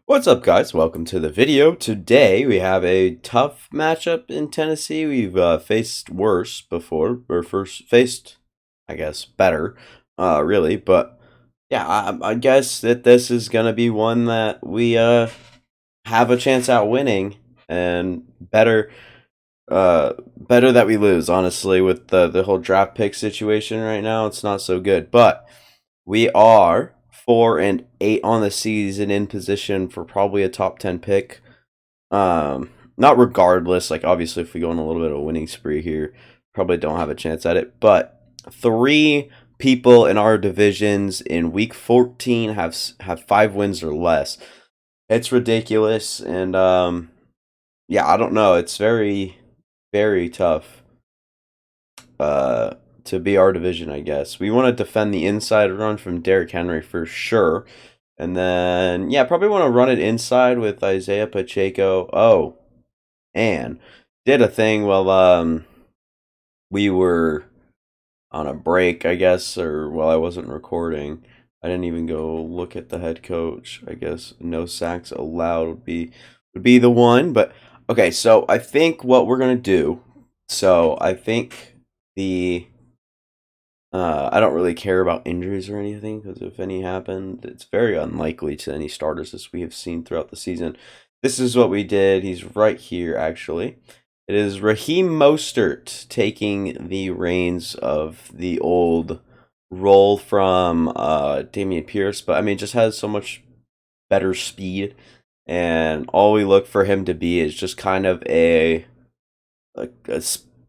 What's up, guys? Welcome to the video. Today we have a tough matchup in Tennessee. We've faced worse before, or first faced, I guess, better, really. But yeah, I guess that this is gonna be one that we have a chance at winning, and better that we lose. Honestly, with the whole draft pick situation right now, it's not so good. But we are 4-8 on the season, in position for probably a top 10 pick. Not regardless, like obviously if we go on a little bit of a winning spree here, probably don't have a chance at it. But three people in our divisions in week 14 have 5 wins or less. It's ridiculous, and yeah, I don't know. It's very tough to be our division, I guess. We want to defend the inside run from Derrick Henry for sure. And then, yeah, probably want to run it inside with Isaiah Pacheco. Oh, and did a thing while we were on a break, I guess, or while I wasn't recording. I didn't even go look at the head coach. I guess no sacks allowed would be the one. But okay, so I think what we're gonna do. So I think the I don't really care about injuries or anything, because if any happened, it's very unlikely to any starters as we have seen throughout the season. This is what we did. He's right here, actually. It is Raheem Mostert taking the reins of the old role from Damian Pierce, but I mean, just has so much better speed, and all we look for him to be is just kind of a, a,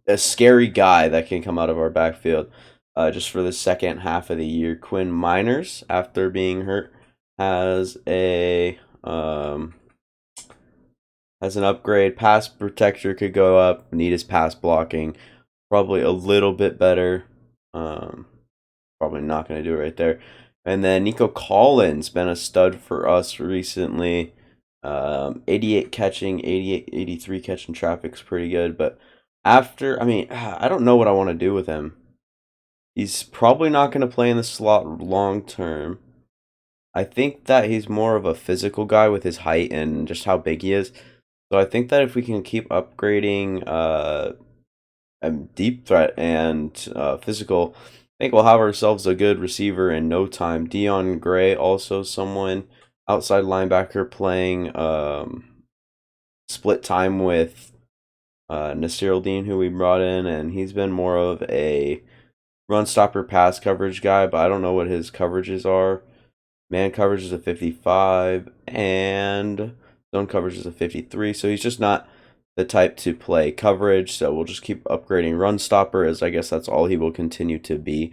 a scary guy that can come out of our backfield. Just for the second half of the year, Quinn Miners, after being hurt, has a has an upgrade. Pass protector could go up. Need his pass blocking, probably a little bit better. Probably not going to do it right there. And then Nico Collins, been a stud for us recently. 88 catching, 88, 83 catching traffic's pretty good. But after, I mean, I don't know what I want to do with him. He's probably not going to play in the slot long term. I think that he's more of a physical guy with his height and just how big he is. So I think that if we can keep upgrading deep threat and physical, I think we'll have ourselves a good receiver in no time. Dion Gray, also someone outside linebacker playing split time with Nasir Dean, who we brought in, and he's been more of a run stopper pass coverage guy, but I don't know what his coverages are. Man coverage is a 55, and zone coverage is a 53, so he's just not the type to play coverage, so we'll just keep upgrading run stopper, as I guess that's all he will continue to be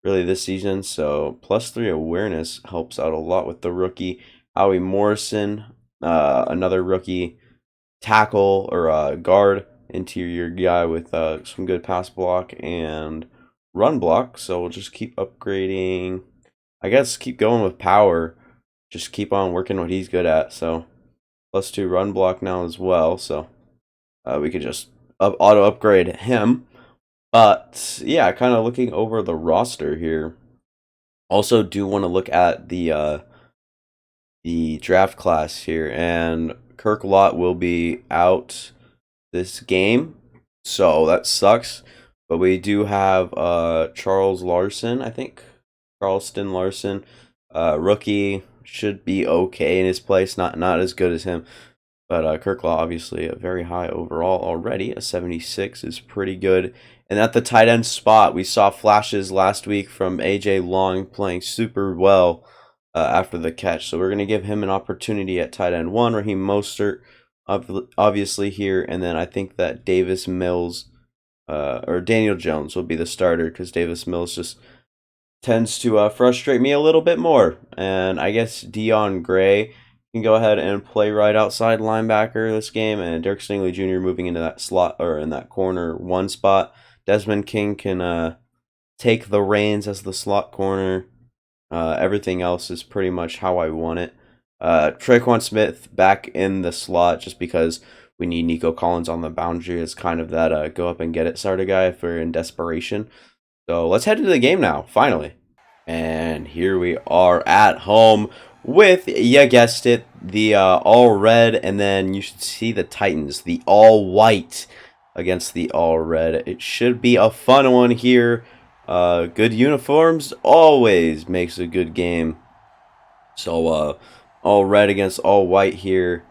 really this season. So +3 awareness helps out a lot with the rookie. Howie Morrison, another rookie tackle or guard, interior guy with some good pass block and run block. So we'll just keep upgrading. I guess keep going with power. Just keep on working what he's good at. So +2 run block now as well. So we could just auto upgrade him. But yeah, kind of looking over the roster here. Also, do want to look at the draft class here, and Kirk Lott will be out this game, so that sucks. But we do have Charles Larson, I think. Charleston Larson, rookie, should be okay in his place. Not as good as him. But Kirk Lott, obviously, a very high overall already. A 76 is pretty good. And at the tight end spot, we saw flashes last week from A.J. Long playing super well after the catch. So we're going to give him an opportunity at tight end 1. Raheem Mostert, obviously, here. And then I think that Davis Mills or Daniel Jones will be the starter, because Davis Mills just tends to frustrate me a little bit more. And I guess Dion Gray can go ahead and play right outside linebacker this game, and Derek Stingley Jr. moving into that slot or in that corner 1 spot. Desmond King can take the reins as the slot corner. Everything else is pretty much how I want it. Traquan Smith back in the slot, just because we need Nico Collins on the boundary as kind of that go up and get it sort of guy if we're in desperation. So let's head to the game now, finally. And here we are at home with, you guessed it, the all red, and then you should see the Titans, the all white against the all red. It should be a fun one here. Good uniforms always makes a good game. So all red against all white here.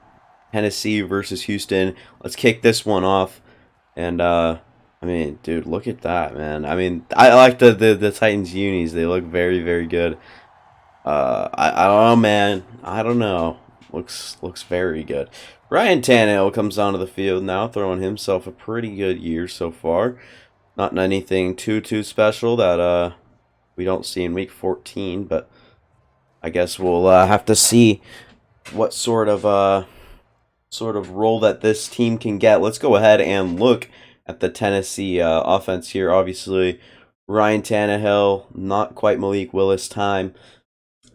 Tennessee versus Houston. Let's kick this one off. And I mean, dude, look at that, man. I mean, I like the Titans unis. They look very, very good. I don't know, man. I don't know. Looks very good. Ryan Tannehill comes onto the field now, throwing himself a pretty good year so far. Not anything too special that we don't see in week 14, but I guess we'll have to see what sort of role that this team can get. Let's go ahead and look at the Tennessee offense here. Obviously, Ryan Tannehill, not quite Malik Willis time.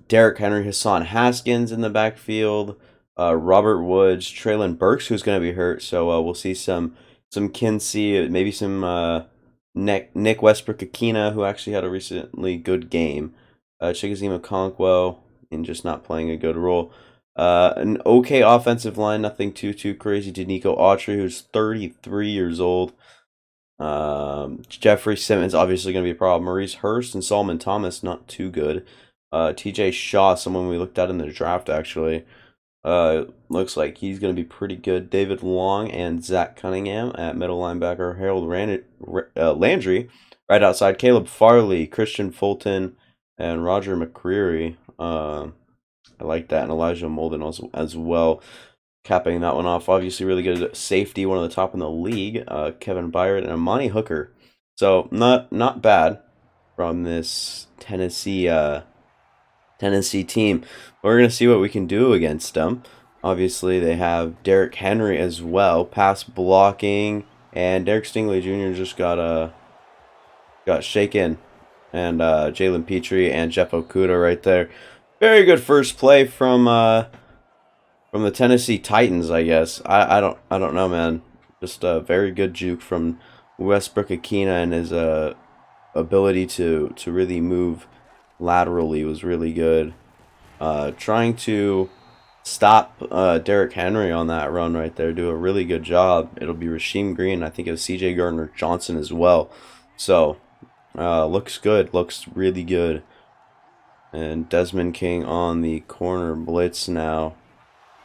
Derrick Henry, Hassan Haskins in the backfield. Robert Woods, Traylon Burks, who's going to be hurt. So we'll see some Kinsey, maybe some Nick Westbrook-Akina, who actually had a recently good game. Chigoziem Okonkwo, and just not playing a good role. An okay offensive line, nothing too crazy. Danico Autry, who's 33 years old. Jeffrey Simmons, obviously going to be a problem. Maurice Hurst and Solomon Thomas, not too good. TJ Shaw, someone we looked at in the draft, actually. Looks like he's going to be pretty good. David Long and Zach Cunningham at middle linebacker. Harold Landry right outside. Caleb Farley, Christian Fulton, and Roger McCreary. I like that. And Elijah Molden as well. Capping that one off. Obviously, really good safety. One of the top in the league. Kevin Byard and Amani Hooker. So, not bad from this Tennessee team. But we're going to see what we can do against them. Obviously, they have Derrick Henry as well. Pass blocking. And Derek Stingley Jr. just got shaken. And Jalen Petrie and Jeff Okuda right there. Very good first play from the Tennessee Titans, I guess. I don't know, man. Just a very good juke from Westbrook-Akina, and his ability to really move laterally was really good. Trying to stop Derrick Henry on that run right there. Do a really good job. It'll be Rasheem Green. I think it was C.J. Gardner-Johnson as well. So, looks good. Looks really good. And Desmond King on the corner blitz now.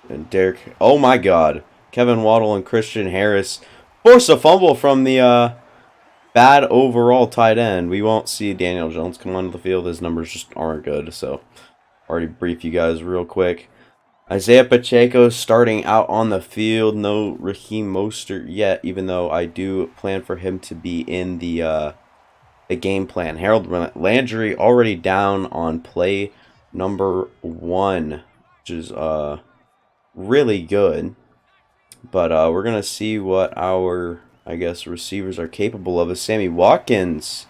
And Derek, oh my God. Kevin Waddle and Christian Harris force a fumble from the bad overall tight end. We won't see Daniel Jones come onto the field. His numbers just aren't good. So, already brief you guys real quick. Isaiah Pacheco starting out on the field. No Raheem Mostert yet, even though I do plan for him to be in the game plan. Harold Landry already down on play number 1, which is really good. But we're going to see what our, I guess, receivers are capable of. Sammy Watkins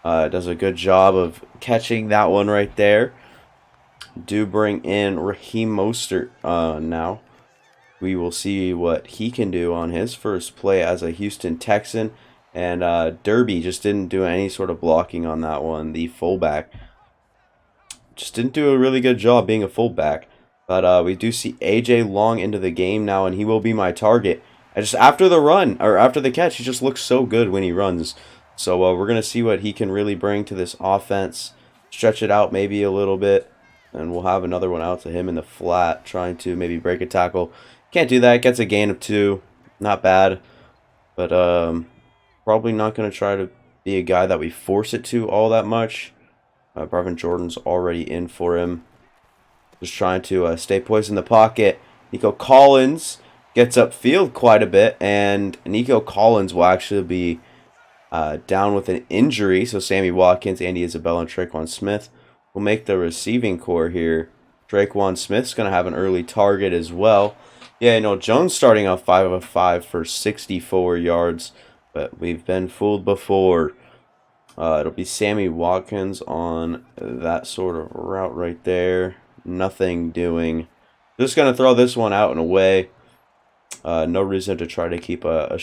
does a good job of catching that one right there. Do bring in Raheem Mostert now. We will see what he can do on his first play as a Houston Texan. And Derby just didn't do any sort of blocking on that one. The fullback just didn't do a really good job being a fullback. But we do see AJ Long into the game now, and he will be my target. And just after the run, or after the catch, he just looks so good when he runs. So we're going to see what he can really bring to this offense. Stretch it out maybe a little bit. And we'll have another one out to him in the flat, trying to maybe break a tackle. Can't do that. Gets a gain of 2. Not bad. But probably not going to try to be a guy that we force it to all that much. Brevin Jordan's already in for him. Just trying to stay poised in the pocket. Nico Collins gets upfield quite a bit. And Nico Collins will actually be down with an injury. So Sammy Watkins, Andy Isabella, and Traquan Smith will make the receiving core here. Traquan Smith's going to have an early target as well. Yeah, Jones starting off 5 of 5 for 64 yards. But we've been fooled before. It'll be Sammy Watkins on that sort of route right there. Nothing doing. Just going to throw this one out and away. No reason to try to keep a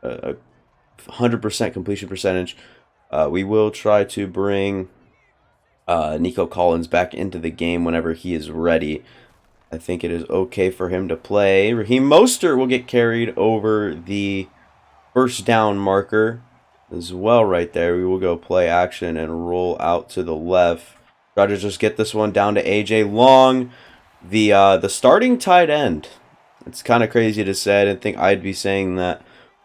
100% completion percentage. We will try to bring Nico Collins back into the game whenever he is ready. I think it is okay for him to play. Raheem Mostert will get carried over the first down marker as well right there. We will go play action and roll out to the left. Try to just get this one down to AJ Long, the starting tight end. It's kind of crazy to say. I didn't think I'd be saying that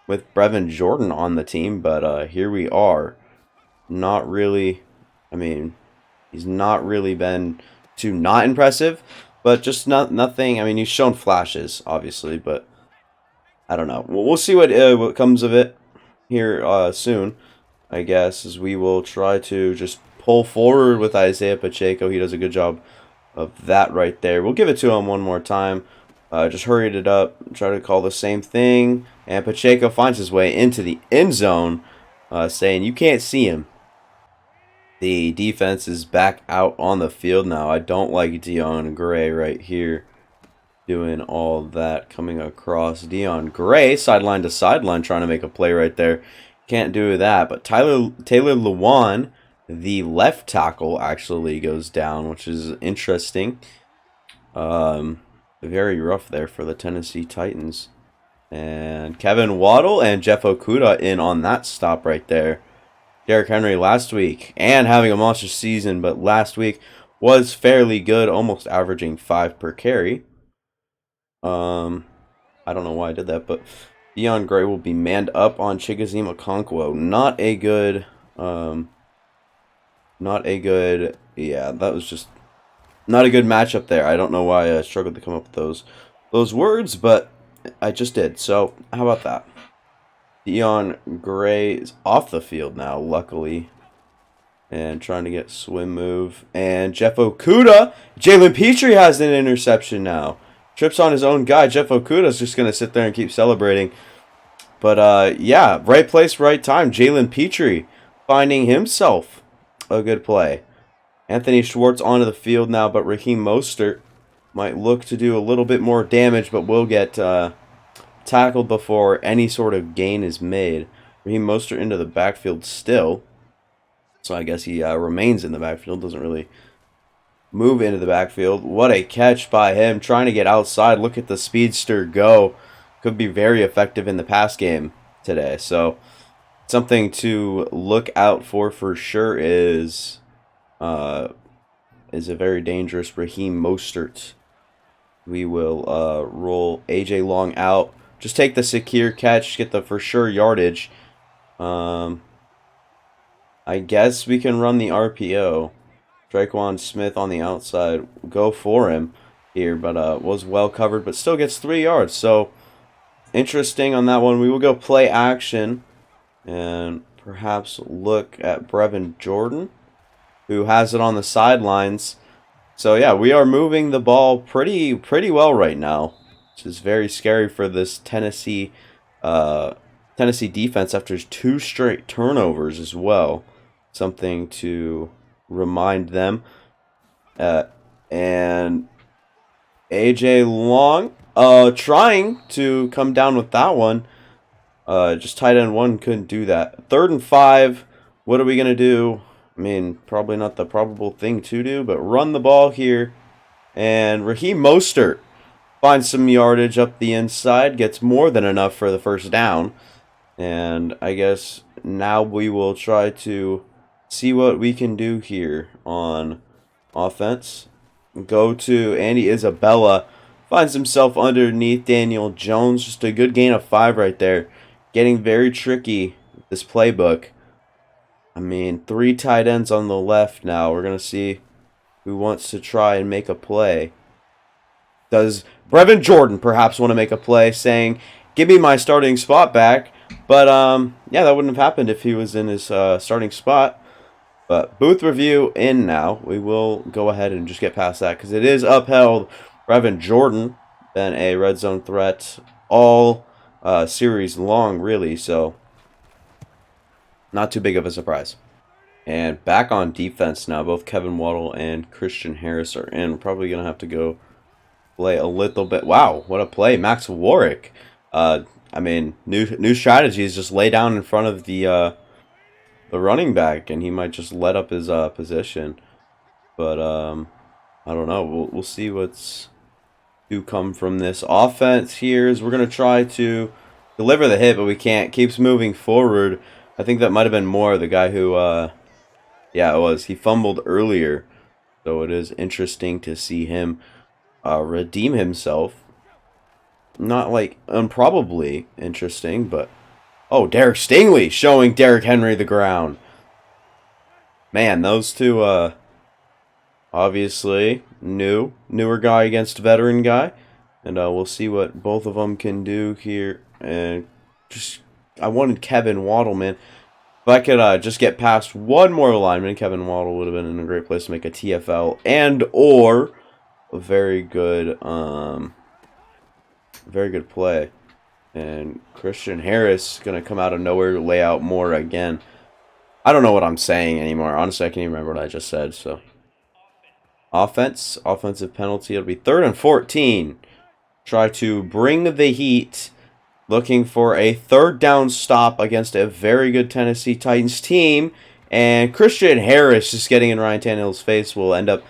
with Brevin Jordan on the team, but here we are. Not really, I mean, he's not really been too not impressive, but just nothing. I mean, he's shown flashes, obviously, but I don't know. We'll see what comes of it here soon, I guess, as we will try to just pull forward with Isaiah Pacheco. He does a good job of that right there. We'll give it to him one more time. Just hurried it up, try to call the same thing, and Pacheco finds his way into the end zone, saying you can't see him. The defense is back out on the field now. I don't like Deon Gray right here doing all that coming across. Deon Gray, sideline to sideline, trying to make a play right there. Can't do that, but Taylor Lewan, the left tackle, actually goes down, which is interesting. Very rough there for the Tennessee Titans. And Kevin Waddle and Jeff Okudah in on that stop right there. Derrick Henry last week, and having a monster season, but last week was fairly good, almost averaging 5 per carry. I don't know why I did that, but Deon Gray will be manned up on Chigoziem Okonkwo. Yeah, that was just not a good matchup there. I don't know why I struggled to come up with those words, but I just did. So, how about that? Deon Gray is off the field now, luckily. And trying to get swim move. And Jeff Okudah. Jalen Petrie has an interception now. Trips on his own guy. Jeff Okudah is just going to sit there and keep celebrating. But, yeah, right place, right time. Jalen Petrie finding himself a good play. Anthony Schwartz onto the field now, but Raheem Mostert might look to do a little bit more damage, but will get tackled before any sort of gain is made. Raheem Mostert into the backfield still. So I guess he remains in the backfield. Doesn't really move into the backfield. What a catch by him. Trying to get outside. Look at the speedster go. Could be very effective in the pass game today. So something to look out for sure is a very dangerous Raheem Mostert. We will roll AJ Long out. Just take the secure catch, get the for sure yardage. I guess we can run the RPO. Draquan Smith on the outside. Go for him here, but was well covered, but still gets 3 yards. So, interesting on that one. We will go play action and perhaps look at Brevin Jordan, who has it on the sidelines. So, yeah, we are moving the ball pretty well right now, which is very scary for this Tennessee defense after 2 straight turnovers as well. Something to remind them. And AJ Long trying to come down with that one. Just tight end 1 couldn't do that. 3rd and 5. What are we going to do? I mean, probably not the probable thing to do, but run the ball here. And Raheem Mostert finds some yardage up the inside. Gets more than enough for the first down. And I guess now we will try to see what we can do here on offense. Go to Andy Isabella. Finds himself underneath Daniel Jones. Just a good gain of 5 right there. Getting very tricky with this playbook. I mean, 3 tight ends on the left now. We're going to see who wants to try and make a play. Does Brevin Jordan perhaps want to make a play saying, give me my starting spot back? But, yeah, that wouldn't have happened if he was in his starting spot. But booth review in now. We will go ahead and just get past that because it is upheld. Brevin Jordan been a red zone threat all series long, really. So not too big of a surprise. And back on defense now. Both Kevin Waddle and Christian Harris are in. We're probably going to have to go play a little bit. Wow, what a play. Max Warwick. I mean, new strategies. Just lay down in front of the running back, and he might just let up his position. But I don't know. We'll see what's to come from this offense here. Is we're gonna try to deliver the hit, but we can't. Keeps moving forward. I think that might have been Moore, the guy who yeah, it was. He fumbled earlier, so it is interesting to see him redeem himself. Not like improbably interesting, but oh, Derek Stingley showing Derrick Henry the ground. Man, those two obviously newer guy against veteran guy, and we'll see what both of them can do here. And just I wanted Kevin Waddle, man. If I could just get past one more lineman, Kevin Waddle would have been in a great place to make a TFL and or a very good play. And Christian Harris gonna come out of nowhere, lay out more again. I don't know what I'm saying anymore. Honestly, I can't even remember what I just said. So, offensive penalty. It'll be 3rd and 14. Try to bring the heat. Looking for a 3rd down stop against a very good Tennessee Titans team. And Christian Harris just getting in Ryan Tannehill's face will end up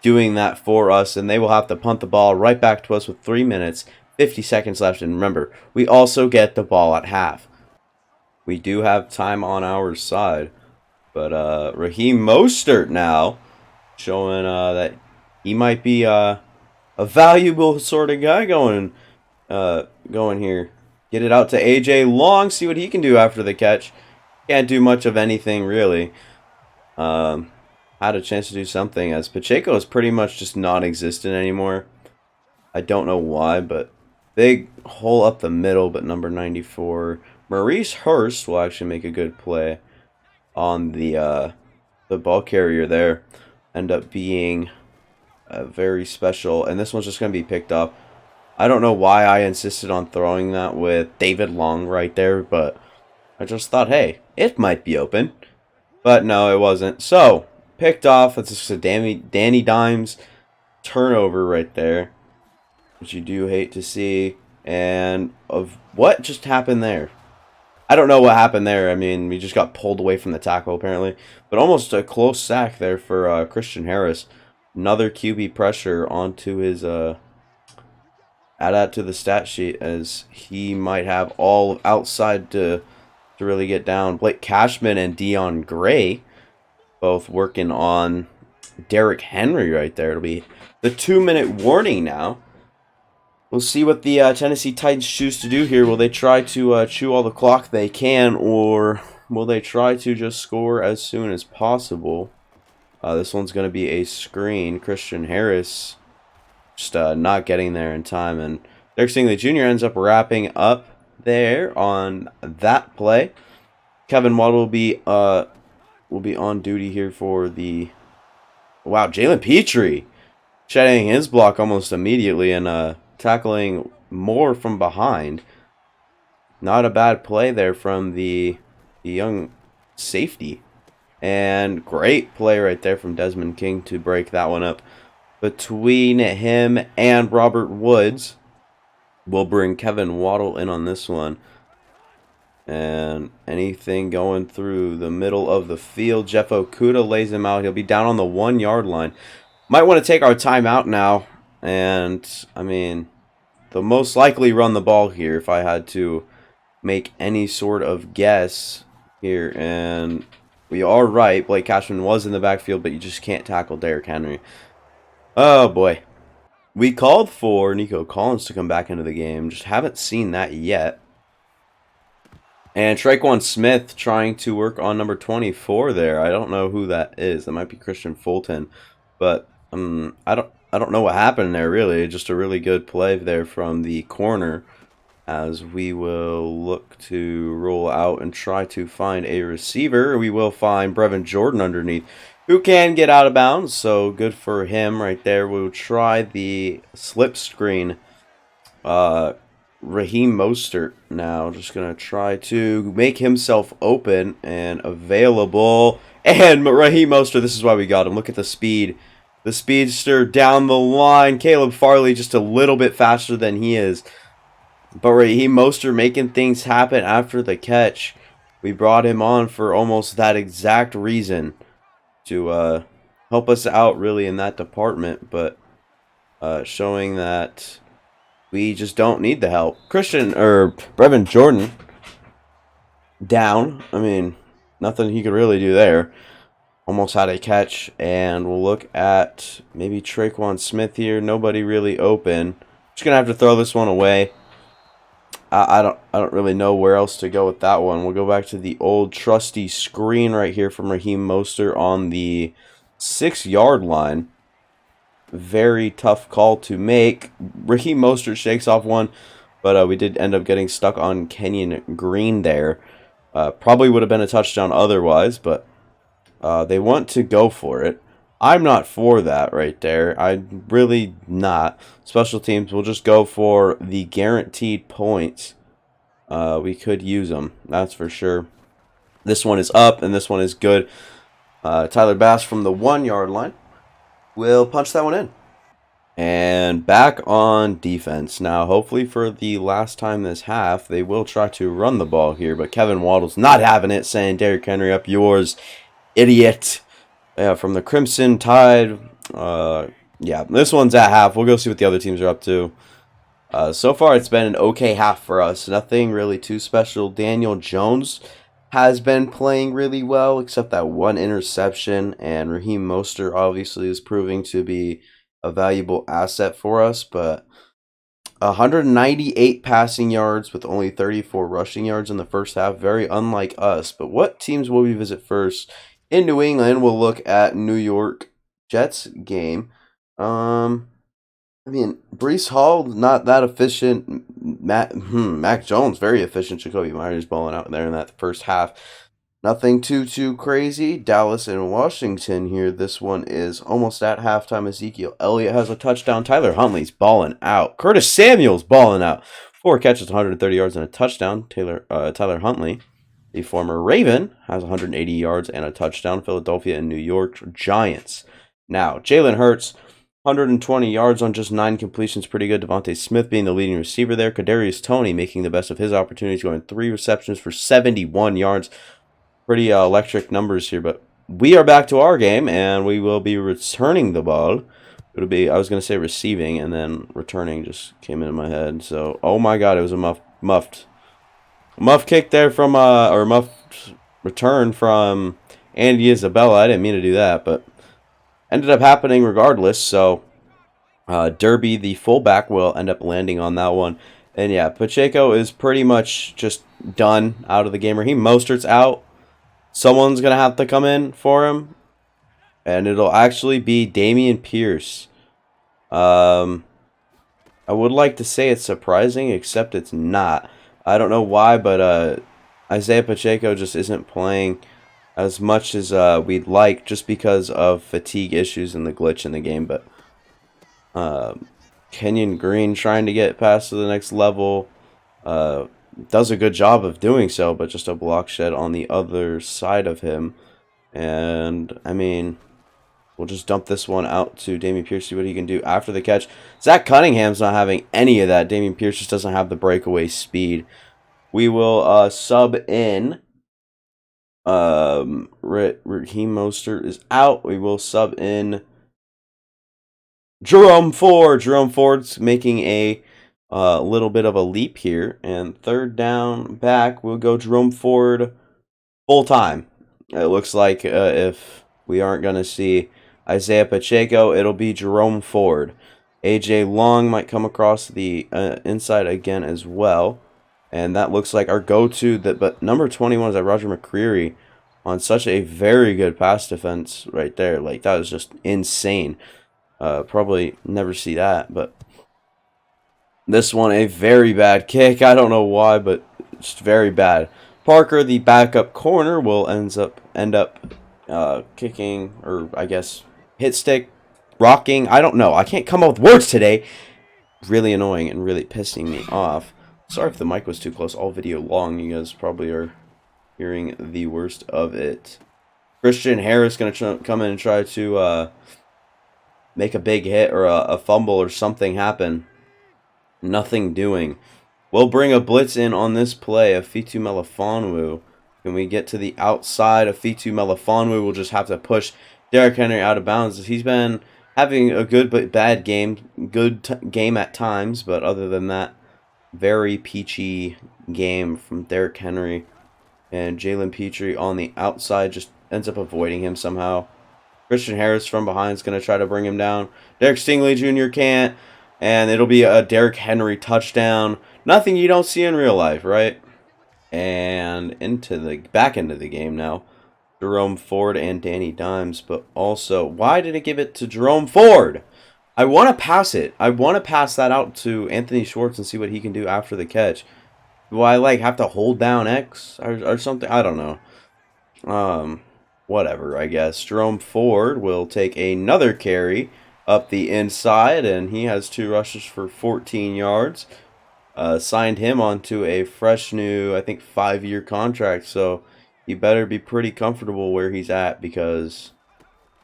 doing that for us. And they will have to punt the ball right back to us with 3 minutes, 50 seconds left. And remember, we also get the ball at half. We do have time on our side. But Raheem Mostert now showing that he might be a valuable sort of guy going here. Get it out to AJ Long, see what he can do after the catch. Can't do much of anything really. Had a chance to do something as Pacheco is pretty much just non-existent anymore. I don't know why, but big hole up the middle, but number 94. Maurice Hurst will actually make a good play on the ball carrier there. End up being very special, and this one's just going to be picked up. I don't know why I insisted on throwing that with David Long right there, but I just thought, hey, it might be open. But no, it wasn't. So, picked off. That's just a Danny Dimes turnover right there, which you do hate to see. And of what just happened there? I don't know what happened there. I mean, we just got pulled away from the tackle, apparently. But almost a close sack there for Christian Harris. Another QB pressure onto his add that to the stat sheet, as he might have all outside to really get down. Blake Cashman and Dion Gray both working on Derrick Henry right there. It'll be the 2-minute warning now. We'll see what the Tennessee Titans choose to do here. Will they try to chew all the clock they can, or will they try to just score as soon as possible? This one's going to be a screen. Christian Harris just not getting there in time, and Derek Stingley Jr. ends up wrapping up there on that play. Kevin Waddle will be on duty here for the Jalen Petrie shedding his block almost immediately and tackling more from behind. Not a bad play there from the young safety. And great play right there from Desmond King to break that one up between him and Robert Woods. We'll bring Kevin Waddle in on this one. And anything going through the middle of the field. Jeff Okuda lays him out. He'll be down on the 1-yard line. Might want to take our timeout now. And, I mean, they'll most likely run the ball here if I had to make any sort of guess here. And we are right. Blake Cashman was in the backfield, but you just can't tackle Derrick Henry. Oh, boy. We called for Nico Collins to come back into the game. Just haven't seen that yet. And Traquan Smith trying to work on number 24 there. I don't know who that is. That might be Christian Fulton. But I don't know what happened there, really. Just a really good play there from the corner, as we will look to roll out and try to find a receiver. We will find Brevin Jordan underneath, who can get out of bounds, so good for him right there. We'll try the slip screen. Raheem Mostert now, just going to try to make himself open and available. And Raheem Mostert, this is why we got him. Look at the speed. The speedster down the line. Caleb Farley just a little bit faster than he is. But Raheem Mostert making things happen after the catch. We brought him on for almost that exact reason, to help us out really in that department, but showing that we just don't need the help. Christian or Brevin Jordan down. I mean, nothing he could really do there. Almost had a catch, and we'll look at maybe Traquan Smith here. Nobody really open. Just gonna have to throw this one away. I don't really know where else to go with that one. We'll go back to the old trusty screen right here from Raheem Mostert on the 6-yard line. Very tough call to make. Raheem Mostert shakes off one, but we did end up getting stuck on Kenyon Green there. Probably would have been a touchdown otherwise, but they want to go for it. I'm not for that right there. I'm really not. Special teams will just go for the guaranteed points. We could use them, that's for sure. This one is up, and this one is good. Tyler Bass from the 1-yard line will punch that one in. And back on defense. Now, hopefully for the last time this half, they will try to run the ball here, but Kevin Waddle's not having it, saying, Derrick Henry, up yours, idiot. Yeah, from the Crimson Tide. Yeah, this one's at half. We'll go see what the other teams are up to. So far, it's been an okay half for us. Nothing really too special. Daniel Jones has been playing really well, except that one interception. And Raheem Mostert obviously is proving to be a valuable asset for us. But 198 passing yards with only 34 rushing yards in the first half. Very unlike us. But what teams will we visit first? In New England, we'll look at New York Jets game. I mean, Breece Hall, not that efficient. Mac Jones, very efficient. Jacoby Myers balling out there in that first half. Nothing too crazy. Dallas and Washington here. This one is almost at halftime. Ezekiel Elliott has a touchdown. Tyler Huntley's balling out. Curtis Samuel's balling out. 4 catches, 130 yards, and a touchdown. Tyler Huntley, the former Raven, has 180 yards and a touchdown. Philadelphia and New York Giants. Now, Jalen Hurts, 120 yards on just 9 completions. Pretty good. Devontae Smith being the leading receiver there. Kadarius Toney making the best of his opportunities, going 3 receptions for 71 yards. Pretty electric numbers here, but we are back to our game, and we will be returning the ball. It'll be, I was going to say receiving, and then returning just came into my head. So, oh my god, it was a muff kick there from, or muffed return from Andy Isabella. I didn't mean to do that, but ended up happening regardless. So, Derby, the fullback, will end up landing on that one. And yeah, Pacheco is pretty much just done out of the game. Raheem Mostert's out. Someone's going to have to come in for him. And it'll actually be Dameon Pierce. I would like to say it's surprising, except it's not. I don't know why, but Isaiah Pacheco just isn't playing as much as we'd like, just because of fatigue issues and the glitch in the game. But Kenyon Green trying to get past to the next level. Does a good job of doing so, but just a block shed on the other side of him. And, I mean, we'll just dump this one out to Dameon Pierce, see what he can do after the catch. Zach Cunningham's not having any of that. Dameon Pierce just doesn't have the breakaway speed. We will sub in. Raheem Mostert is out. We will sub in Jerome Ford. Jerome Ford's making a little bit of a leap here, and third down back, we'll go Jerome Ford full time. It looks like if we aren't going to see Isaiah Pacheco, it'll be Jerome Ford. AJ Long might come across the inside again as well, and that looks like our go-to. But number 21 is that Roger McCreary on such a very good pass defense right there. Like, that was just insane. Probably never see that, but this one, a very bad kick. I don't know why, but it's very bad. Parker, the backup corner, will end up kicking, or I guess hit stick, rocking. I don't know. I can't come up with words today. Really annoying and really pissing me off. Sorry if the mic was too close all video long. You guys probably are hearing the worst of it. Christian Harris going to come in and try to make a big hit or a fumble or something happen. Nothing doing. We'll bring a blitz in on this play of Fitu Melifonwu. When we get to the outside of Fitu Melifonwu, we'll just have to push Derrick Henry out of bounds. He's been having a good but bad game. Game at times, but other than that, very peachy game from Derrick Henry. And Jalen Petrie on the outside just ends up avoiding him somehow. Christian Harris from behind is going to try to bring him down. Derek Stingley Jr. can't. And it'll be a Derrick Henry touchdown. Nothing you don't see in real life, right? And back into the game now. Jerome Ford and Danny Dimes. But also, why did it give it to Jerome Ford? I want to pass it. I want to pass that out to Anthony Schwartz and see what he can do after the catch. Do I have to hold down X or something? I don't know. Whatever, I guess. Jerome Ford will take another carry up the inside, and he has 2 rushes for 14 yards. Signed him onto a fresh new, I think, 5-year contract, so he better be pretty comfortable where he's at because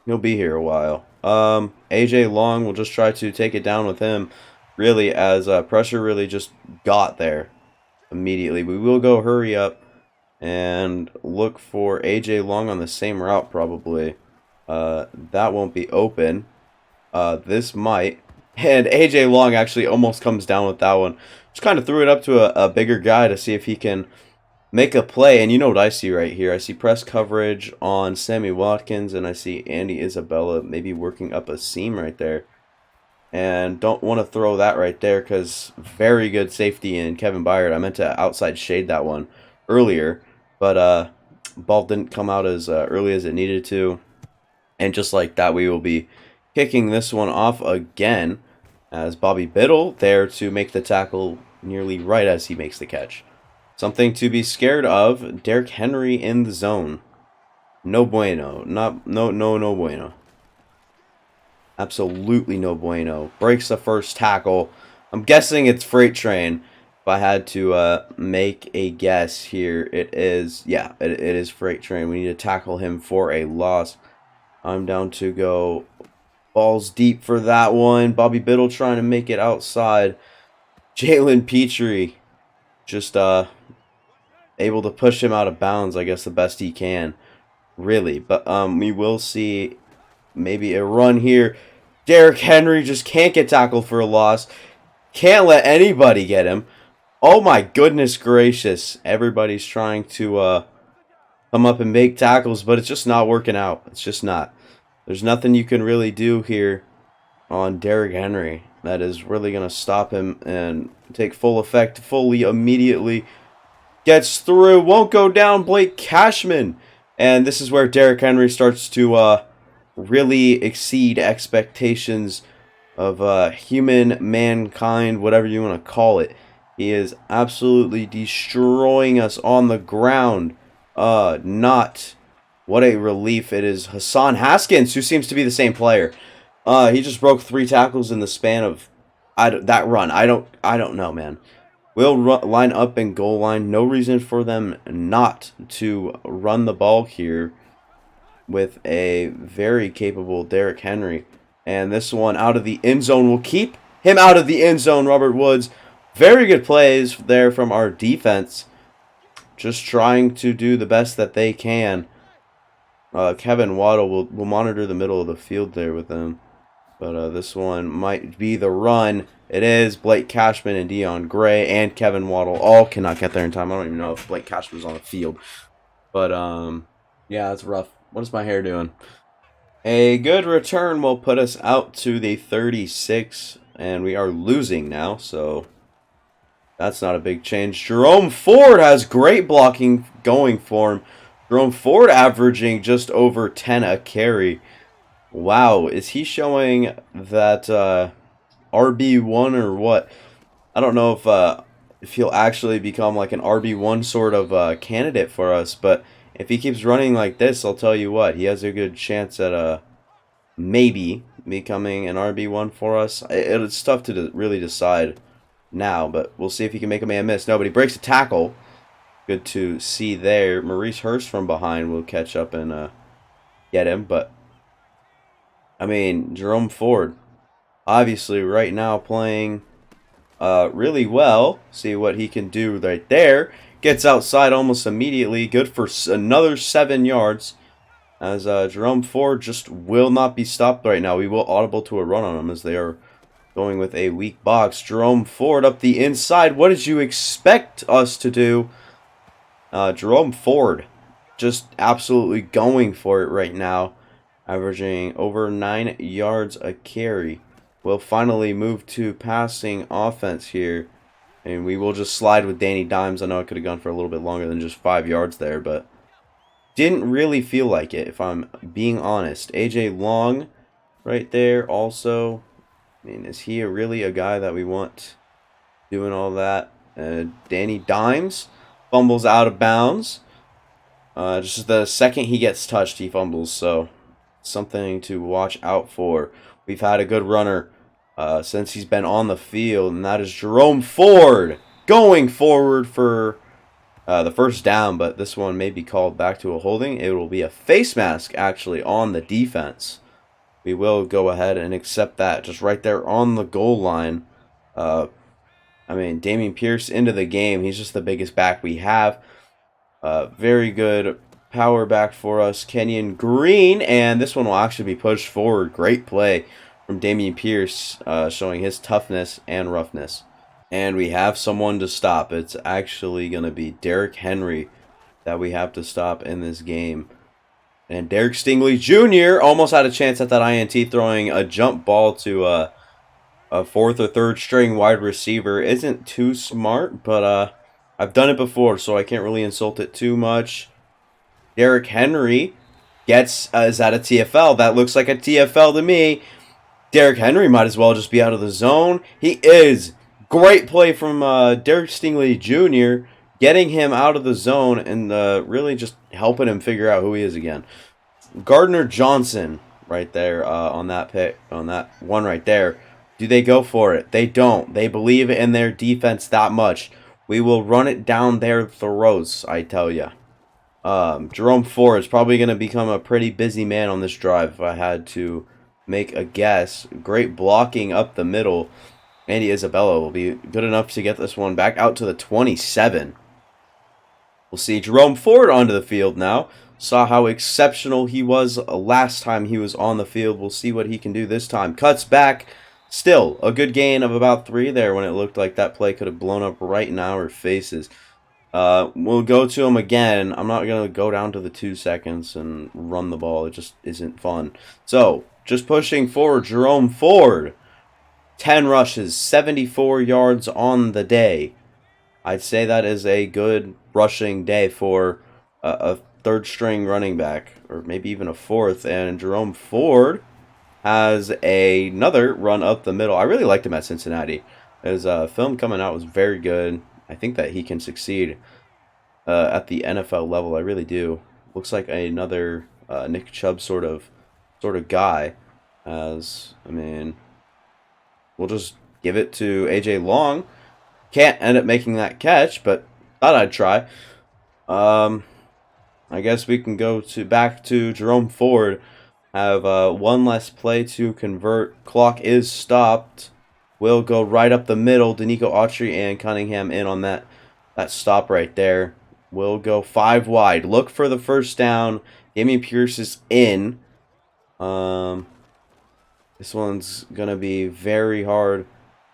he'll be here a while. AJ Long will just try to take it down with him, really, as pressure really just got there immediately. We will go hurry up and look for AJ Long on the same route probably. That won't be open. This might. And AJ Long actually almost comes down with that one. Just kind of threw it up to a bigger guy to see if he can make a play. And you know what I see right here? I see press coverage on Sammy Watkins, and I see Andy Isabella maybe working up a seam right there. And don't want to throw that right there because very good safety in Kevin Byard. I meant to outside shade that one earlier, but ball didn't come out as early as it needed to. And just like that, we will be kicking this one off again as Bobby Biddle there to make the tackle nearly right as he makes the catch. Something to be scared of. Derrick Henry in the zone. No bueno. No bueno. Absolutely no bueno. Breaks the first tackle. I'm guessing it's Freight Train. If I had to make a guess here, it is, yeah, it is Freight Train. We need to tackle him for a loss. I'm down to go balls deep for that one. Bobby Biddle trying to make it outside. Jalen Petrie just able to push him out of bounds, I guess, the best he can, really. But we will see maybe a run here. Derrick Henry just can't get tackled for a loss. Can't let anybody get him. Oh my goodness gracious. Everybody's trying to come up and make tackles, but it's just not working out. It's just not. There's nothing you can really do here on Derrick Henry that is really going to stop him and take full effect fully immediately. Gets through. Won't go down. Blake Cashman. And this is where Derrick Henry starts to really exceed expectations of human mankind, whatever you want to call it. He is absolutely destroying us on the ground. What a relief it is. Hassan Haskins, who seems to be the same player. He just broke 3 tackles in the span of that run. I don't know, man. We'll line up in goal line. No reason for them not to run the ball here with a very capable Derrick Henry. And this one out of the end zone will keep him out of the end zone, Robert Woods. Very good plays there from our defense. Just trying to do the best that they can. Kevin Waddle will monitor the middle of the field there with them. But this one might be the run. It is. Blake Cashman and Dion Gray and Kevin Waddle all cannot get there in time. I don't even know if Blake Cashman was on the field. But, yeah, that's rough. What is my hair doing? A good return will put us out to the 36. And we are losing now, so that's not a big change. Jerome Ford has great blocking going for him. Jerome Ford averaging just over 10 a carry. Wow, is he showing that RB1 or what? I don't know if he'll actually become like an RB1 sort of candidate for us, but if he keeps running like this, I'll tell you what, he has a good chance at maybe becoming an RB1 for us. It's tough to really decide now, but we'll see if he can make a man miss. No, but he breaks a tackle. Good to see there. Maurice Hurst from behind will catch up and get him, but I mean, Jerome Ford, obviously right now playing really well. See what he can do right there. Gets outside almost immediately. Good for another 7 yards as Jerome Ford just will not be stopped right now. We will audible to a run on him as they are going with a weak box. Jerome Ford up the inside. What did you expect us to do? Jerome Ford just absolutely going for it right now, averaging over 9 yards a carry. We'll finally move to passing offense here, and we will just slide with Danny Dimes. I know I could have gone for a little bit longer than just 5 yards there, but didn't really feel like it, if I'm being honest. AJ Long right there also. I mean, is he really a guy that we want doing all that? Danny Dimes fumbles out of bounds. Just the second he gets touched, he fumbles. So something to watch out for. We've had a good runner since he's been on the field, and that is Jerome Ford going forward for the first down, but this one may be called back to a holding. It will be a face mask, actually, on the defense. We will go ahead and accept that just right there on the goal line. I mean, Dameon Pierce into the game. He's just the biggest back we have. Very good power back for us, Kenyon Green, and this one will actually be pushed forward. Great play from Dameon Pierce, showing his toughness and roughness. And we have someone to stop. It's actually going to be Derrick Henry that we have to stop in this game. And Derek Stingley Jr. almost had a chance at that INT, throwing a jump ball to a fourth or third string wide receiver. Isn't too smart, but I've done it before, so I can't really insult it too much. Derrick Henry gets, is that a TFL? That looks like a TFL to me. Derrick Henry might as well just be out of the zone. He is. Great play from Derek Stingley Jr., getting him out of the zone and really just helping him figure out who he is again. Gardner Johnson right there on that pick, on that one right there. Do they go for it? They don't. They believe in their defense that much. We will run it down their throats, I tell you. Jerome Ford is probably going to become a pretty busy man on this drive if I had to make a guess. Great blocking up the middle. Andy Isabella will be good enough to get this one back out to the 27. We'll see Jerome Ford onto the field now. Saw how exceptional he was last time he was on the field. We'll see what he can do this time. Cuts back. Still, a good gain of about 3 there when it looked like that play could have blown up right in our faces. We'll go to him again. I'm not going to go down to the 2 seconds and run the ball. It just isn't fun. So, just pushing forward, Jerome Ford. 10 rushes, 74 yards on the day. I'd say that is a good rushing day for a third string running back, or maybe even a fourth. And Jerome Ford has another run up the middle. I really liked him at Cincinnati. His film coming out was very good. I think that he can succeed at the NFL level. I really do. Looks like another Nick Chubb sort of guy. As I mean, we'll just give it to AJ Long. Can't end up making that catch, but thought I'd try. I guess we can go back to Jerome Ford. Have one less play to convert. Clock is stopped. We'll go right up the middle. Danico Autry and Cunningham in on that stop right there. We'll go 5 wide. Look for the first down. Dameon Pierce is in. This one's going to be very hard.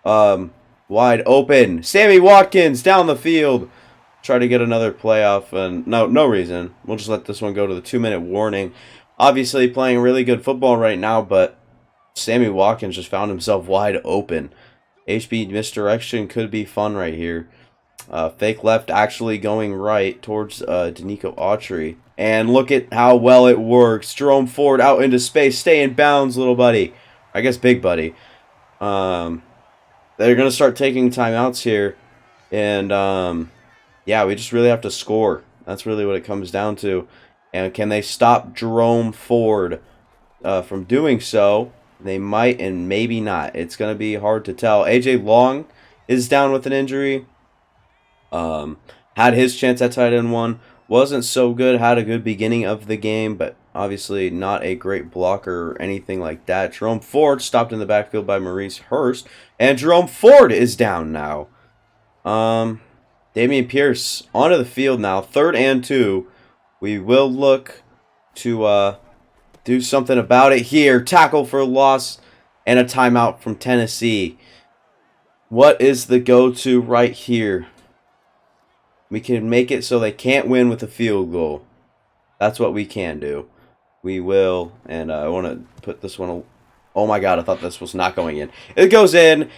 Wide open. Sammy Watkins down the field. Try to get another playoff. And no reason. We'll just let this one go to the 2-minute warning. Obviously playing really good football right now, but Sammy Watkins just found himself wide open. HB misdirection could be fun right here. Fake left actually going right towards Danico Autry. And look at how well it works. Jerome Ford out into space. Stay in bounds, little buddy. I guess big buddy. They're going to start taking timeouts here. And, yeah, we just really have to score. That's really what it comes down to. And can they stop Jerome Ford from doing so? They might and maybe not. It's going to be hard to tell. AJ Long is down with an injury. Had his chance at tight end 1. Wasn't so good. Had a good beginning of the game, but obviously not a great blocker or anything like that. Jerome Ford stopped in the backfield by Maurice Hurst. And Jerome Ford is down now. Dameon Pierce onto the field now. 3rd and 2. We will look to do something about it here. Tackle for loss and a timeout from Tennessee. What is the go-to right here? We can make it so they can't win with a field goal. That's what we can do. We will, and I want to put this one. Oh my God! I thought this was not going in. It goes in.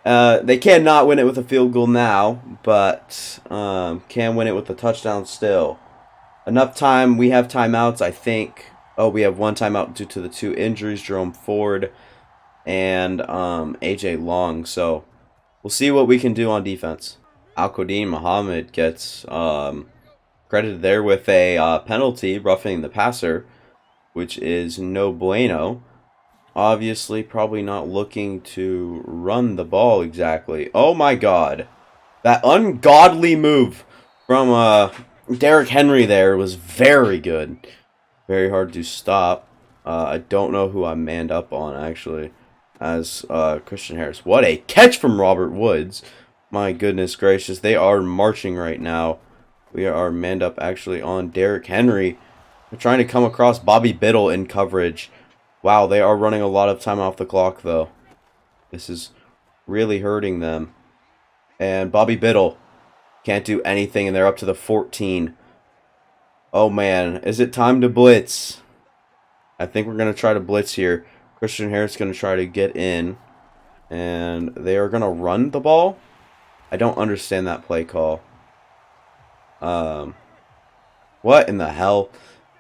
They cannot win it with a field goal now, but can win it with a touchdown still. Enough time. We have timeouts, I think. Oh, we have one timeout due to the 2 injuries, Jerome Ford and AJ Long. So we'll see what we can do on defense. Al-Qadim Muhammad gets credited there with a penalty, roughing the passer, which is no bueno. Obviously, probably not looking to run the ball exactly. Oh my God. That ungodly move from Derrick Henry there was very good. Very hard to stop. I don't know who I manned up on, actually, as Christian Harris. What a catch from Robert Woods. My goodness gracious. They are marching right now. We are manned up, actually, on Derrick Henry. They're trying to come across Bobby Biddle in coverage. Wow, they are running a lot of time off the clock, though. This is really hurting them. And Bobby Biddle can't do anything, and they're up to the 14. Oh, man. Is it time to blitz? I think we're going to try to blitz here. Christian Harris is going to try to get in. And they are going to run the ball? I don't understand that play call. What in the hell?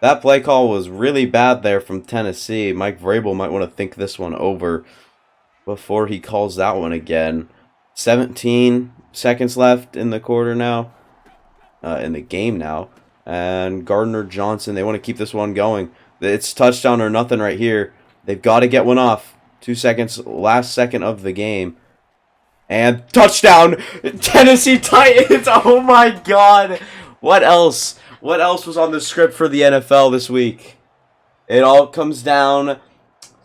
That play call was really bad there from Tennessee. Mike Vrabel might want to think this one over before he calls that one again. 17 seconds left in the quarter now. In the game now. And Gardner Johnson, they want to keep this one going. It's touchdown or nothing right here. They've got to get one off. 2 seconds, last second of the game. And touchdown! Tennessee Titans! Oh my God! What else? What else was on the script for the NFL this week? It all comes down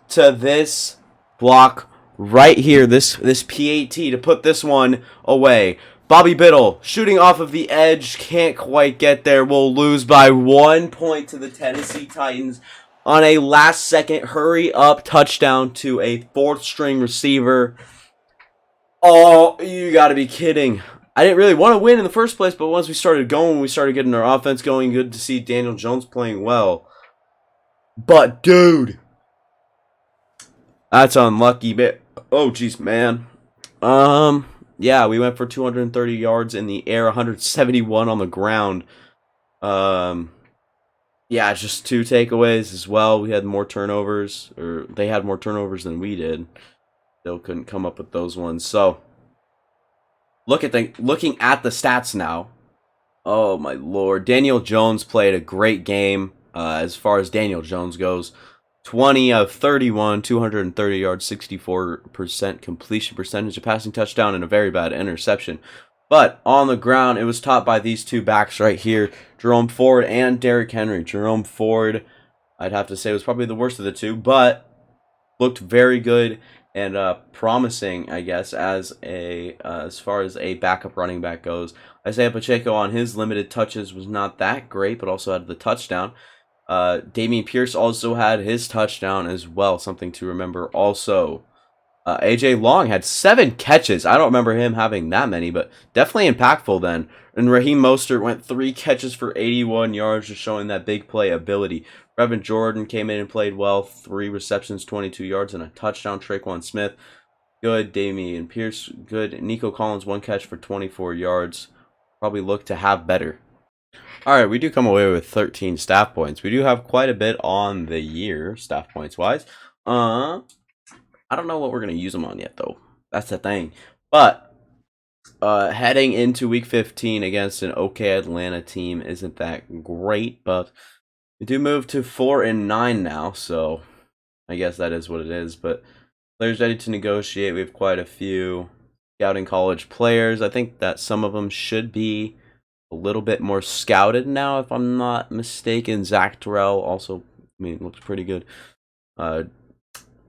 to this block right here. This PAT to put this one away. Bobby Biddle shooting off of the edge. Can't quite get there. We'll lose by 1 point to the Tennessee Titans on a last-second hurry-up touchdown to a 4th-string receiver. Oh, you gotta be kidding. I didn't really want to win in the first place, but once we started going, we started getting our offense going. Good to see Daniel Jones playing well. But, dude, that's unlucky. Oh, jeez, man. Yeah, we went for 230 yards in the air, 171 on the ground. Yeah, just 2 takeaways as well. We had more turnovers, or they had more turnovers than we did. Still couldn't come up with those ones. So, looking at the stats now. Oh, my Lord. Daniel Jones played a great game as far as Daniel Jones goes. 20 of 31, 230 yards, 64% completion percentage, a passing touchdown, and a very bad interception. But on the ground, it was topped by these 2 backs right here, Jerome Ford and Derrick Henry. Jerome Ford, I'd have to say, was probably the worst of the 2, but looked very good and promising, I guess, as far as a backup running back goes. Isaiah Pacheco on his limited touches was not that great, but also had the touchdown. Dameon Pierce also had his touchdown as well, something to remember also. AJ Long had 7 catches. I don't remember him having that many, but definitely impactful then. And Raheem Mostert went 3 catches for 81 yards, just showing that big play ability. Brevin Jordan came in and played well. 3 receptions, 22 yards, and a touchdown. Traquan Smith, good. Dameon Pierce, good. Nico Collins, 1 catch for 24 yards. Probably look to have better. Alright, we do come away with 13 staff points. We do have quite a bit on the year, staff points-wise. I don't know what we're going to use them on yet, though. That's the thing. But, heading into Week 15 against an okay Atlanta team isn't that great, but we do move to 4-9 now, so I guess that is what it is. But players ready to negotiate. We have quite a few scouting college players. I think that some of them should be a little bit more scouted now, if I'm not mistaken. Zach Terrell also, looks pretty good.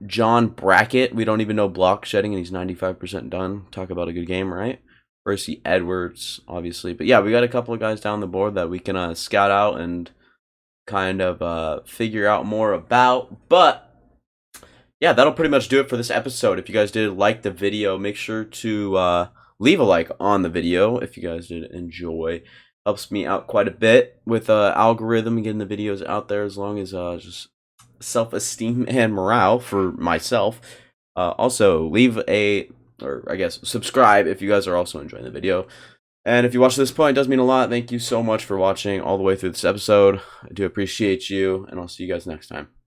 John Brackett, we don't even know block shedding, and he's 95% done. Talk about a good game, right? Percy Edwards, obviously. But yeah, we got a couple of guys down the board that we can scout out and kind of figure out more about. But yeah, that'll pretty much do it for this episode. If you guys did like the video, make sure to leave a like on the video if you guys did enjoy. Helps me out quite a bit with algorithm and getting the videos out there, as long as just self-esteem and morale for myself. Also, leave a, or I guess subscribe if you guys are also enjoying the video. And if you watch to this point, it does mean a lot. Thank you so much for watching all the way through this episode. I do appreciate you, and I'll see you guys next time.